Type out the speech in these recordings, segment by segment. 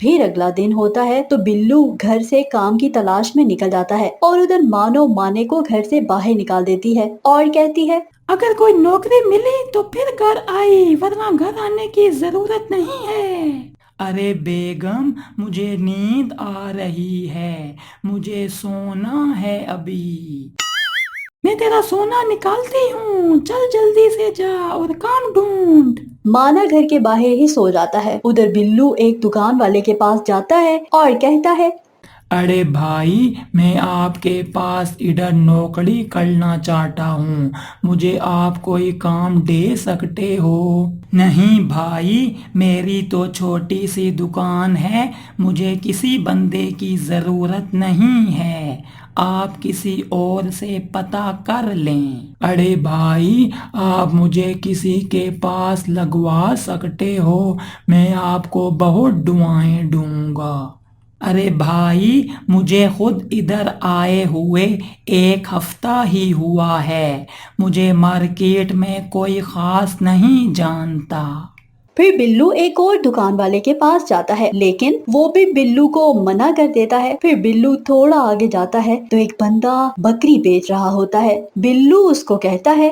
پھر اگلا دن ہوتا ہے تو بلو گھر سے کام کی تلاش میں نکل جاتا ہے اور ادھر مانو مانے کو گھر سے باہر نکال دیتی ہے اور کہتی ہے اگر کوئی نوکری ملی تو پھر گھر آئی، ورنہ گھر آنے کی ضرورت نہیں ہے۔ ارے بیگم، مجھے نیند آ رہی ہے، مجھے سونا ہے ابھی۔ میں تیرا سونا نکالتی ہوں، چل جلدی سے جا اور کام ڈھونڈ۔ مانا گھر کے باہر ہی سو جاتا ہے۔ ادھر بلو ایک دکان والے کے پاس جاتا ہے اور کہتا ہے ارے بھائی، میں آپ کے پاس ادھر نوکری کرنا چاہتا ہوں، مجھے آپ کوئی کام دے سکتے ہو؟ نہیں بھائی، میری تو چھوٹی سی دکان ہے، مجھے کسی بندے کی ضرورت نہیں ہے، آپ کسی اور سے پتہ کر لیں۔ ارے بھائی، آپ مجھے کسی کے پاس لگوا سکتے ہو، میں آپ کو بہت دعائیں دوں گا۔ ارے بھائی، مجھے خود ادھر آئے ہوئے 1 ہفتہ ہی ہوا ہے، مجھے مارکیٹ میں کوئی خاص نہیں جانتا۔ پھر بلو ایک اور دکان والے کے پاس جاتا ہے، لیکن وہ بھی بلو کو منع کر دیتا ہے۔ پھر بلو تھوڑا آگے جاتا ہے تو ایک بندہ بکری بیچ رہا ہوتا ہے۔ بلو اس کو کہتا ہے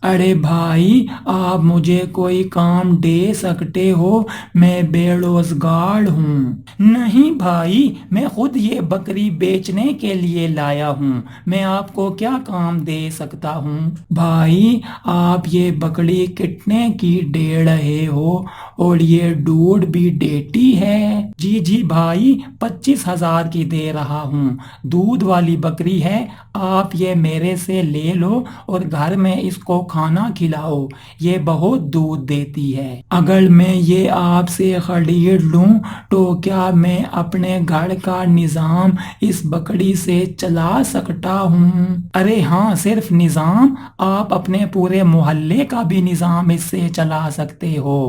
ارے بھائی، آپ مجھے کوئی کام دے سکتے ہو، میں بے روزگار ہوں۔ نہیں بھائی، میں خود یہ بکری بیچنے کے لیے لایا ہوں، میں آپ کو کیا کام دے سکتا ہوں؟ بھائی، آپ یہ بکری کتنے کی دے رہے ہو اور یہ دودھ بھی دیتی ہے؟ جی بھائی، 25,000 کی دے رہا ہوں، دودھ والی بکری ہے، آپ یہ میرے سے لے لو اور گھر میں اس کو کھانا کھلاؤ، یہ بہت دودھ دیتی ہے۔ اگر میں یہ آپ سے خرید لوں تو کیا میں اپنے گھر کا نظام اس بکری سے چلا سکتا ہوں؟ ارے ہاں، صرف نظام، آپ اپنے پورے محلے کا بھی نظام اس سے چلا سکتے ہو۔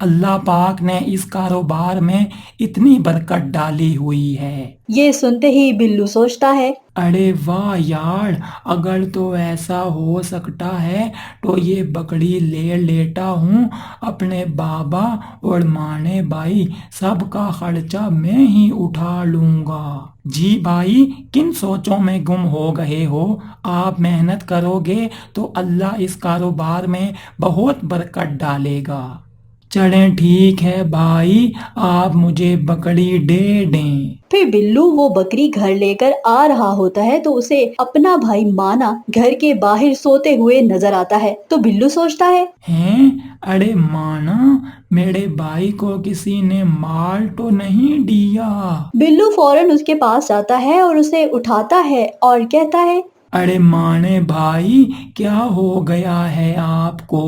اللہ پاک نے اس کاروبار میں اتنی برکت ڈالی ہوئی ہے۔ یہ سنتے ہی بلو سوچتا ہے ارے واہ یار، اگر تو ایسا ہو سکتا ہے تو یہ بکری لے لیتا ہوں، اپنے بابا اور مانے بھائی سب کا خرچہ میں ہی اٹھا لوں گا۔ جی بھائی، کن سوچوں میں گم ہو گئے ہو؟ آپ محنت کرو گے تو اللہ اس کاروبار میں بہت برکت ڈالے گا۔ چلیں ٹھیک ہے بھائی، آپ مجھے بکری دے دیں۔ پھر بلو وہ بکری گھر لے کر آ رہا ہوتا ہے تو اسے اپنا بھائی مانا گھر کے باہر سوتے ہوئے نظر آتا ہے تو بلو سوچتا ہے ہیں، ارے مانا، میرے بھائی کو کسی نے مار تو نہیں دیا؟ بلو فوراً اس کے پاس جاتا ہے اور اسے اٹھاتا ہے اور کہتا ہے ارے مانے بھائی، کیا ہو گیا ہے آپ کو؟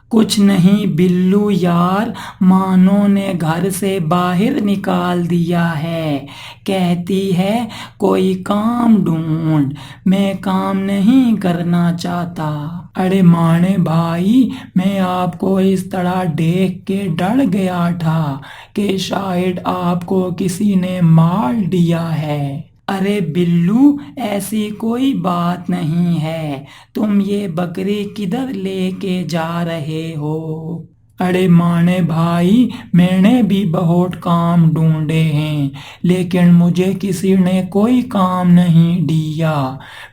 کچھ نہیں بلو یار، مانو نے گھر سے باہر نکال دیا ہے، کہتی ہے کوئی کام ڈھونڈ، میں کام نہیں کرنا چاہتا۔ ارے مانے بھائی، میں آپ کو اس طرح دیکھ کے ڈر گیا تھا کہ شاید آپ کو کسی نے مار دیا ہے۔ ارے بلو، ایسی کوئی بات نہیں ہے، تم یہ بکری کدھر لے کے جا رہے ہو؟ ارے مانے بھائی، میں نے بھی بہت کام ڈھونڈے ہیں لیکن مجھے کسی نے کوئی کام نہیں دیا،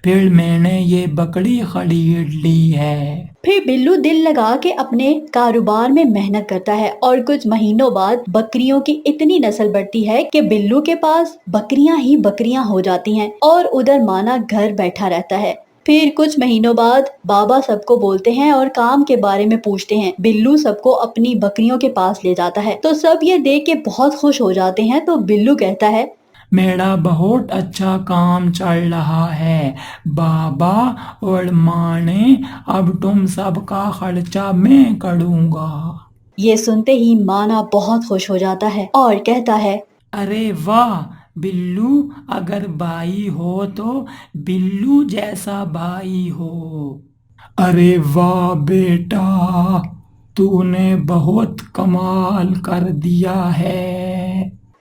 پھر میں نے یہ بکری خرید لی ہے۔ پھر بلو دل لگا کے اپنے کاروبار میں محنت کرتا ہے اور کچھ مہینوں بعد بکریوں کی اتنی نسل بڑھتی ہے کہ بلو کے پاس بکریاں ہی بکریاں ہو جاتی ہیں اور ادھر مانا گھر بیٹھا رہتا ہے۔ پھر کچھ مہینوں بعد بابا سب کو بولتے ہیں اور کام کے بارے میں پوچھتے ہیں۔ بلو سب کو اپنی بکریوں کے پاس لے جاتا ہے تو سب یہ دیکھ کے بہت خوش ہو جاتے ہیں تو بلو کہتا ہے میرا بہت اچھا کام چل رہا ہے بابا اور مانے، اب تم سب کا خرچہ میں کروں گا۔ یہ سنتے ہی مانا بہت خوش ہو جاتا ہے اور کہتا ہے ارے واہ بلو، اگر بھائی ہو تو بلو جیسا بھائی ہو۔ ارے واہ بیٹا، تو نے بہت کمال کر دیا ہے۔